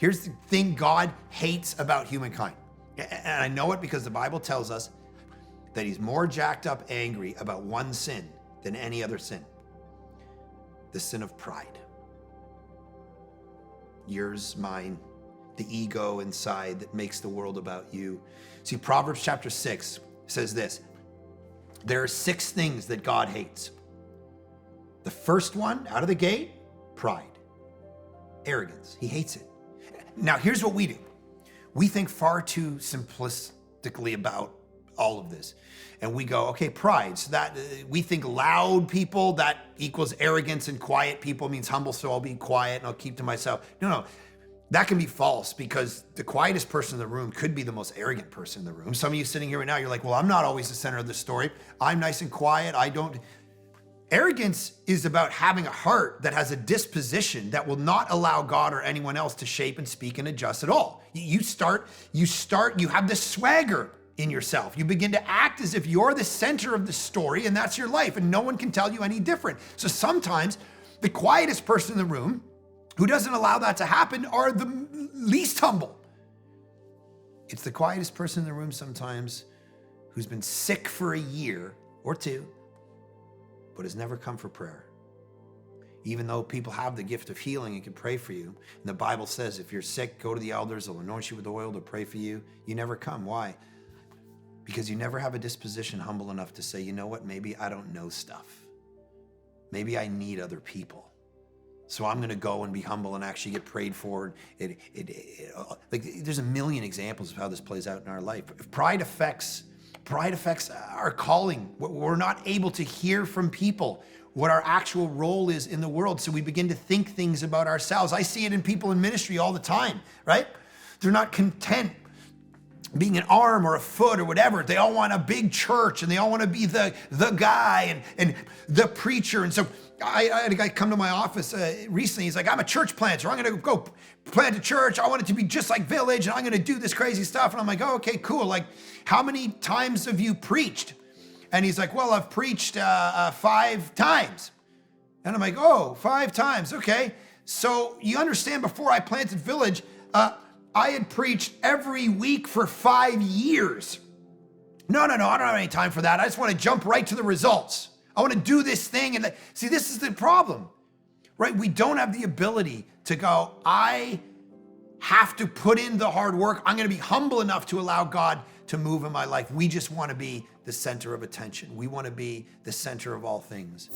Here's the thing God hates about humankind. And I know it because the Bible tells us that he's more jacked up angry about one sin than any other sin. The sin of pride. Yours, mine, the ego inside that makes the world about you. See, Proverbs chapter 6 says this: there are 6 things that God hates. The first one, out of the gate, pride, arrogance. He hates it. Now, here's what we do. We think far too simplistically about all of this. And we go, okay, pride. So that we think loud people, that equals arrogance, and quiet people means humble, so I'll be quiet and I'll keep to myself. No. That can be false, because the quietest person in the room could be the most arrogant person in the room. Some of you sitting here right now, you're like, well, I'm not always the center of the story. I'm nice and quiet. Arrogance is about having a heart that has a disposition that will not allow God or anyone else to shape and speak and adjust at all. You have this swagger in yourself. You begin to act as if you're the center of the story and that's your life, and no one can tell you any different. So sometimes the quietest person in the room who doesn't allow that to happen are the least humble. It's the quietest person in the room sometimes who's been sick for a year or 2, but has never come for prayer. Even though people have the gift of healing and can pray for you. And the Bible says, if you're sick, go to the elders, they'll anoint you with oil to pray for you. You never come. Why? Because you never have a disposition humble enough to say, you know what, maybe I don't know stuff. Maybe I need other people. So I'm gonna go and be humble and actually get prayed for. There's a million examples of how this plays out in our life. If pride affects our calling. We're not able to hear from people what our actual role is in the world. So we begin to think things about ourselves. I see it in people in ministry all the time, right? They're not content being an arm or a foot or whatever. They all want a big church and they all want to be the guy and the preacher. And so I had a guy come to my office recently. He's like, I'm a church planter. I'm going to go plant a church. I want it to be just like Village, and I'm going to do this crazy stuff. And I'm like, oh, okay, cool. Like, how many times have you preached? And he's like, well, I've preached 5 times. And I'm like, oh, 5 times. Okay. So you understand, before I planted Village, I had preached every week for 5 years. No, I don't have any time for that. I just want to jump right to the results. I want to do this thing. And see, this is the problem, right? We don't have the ability to go, I have to put in the hard work. I'm going to be humble enough to allow God to move in my life. We just want to be the center of attention. We want to be the center of all things.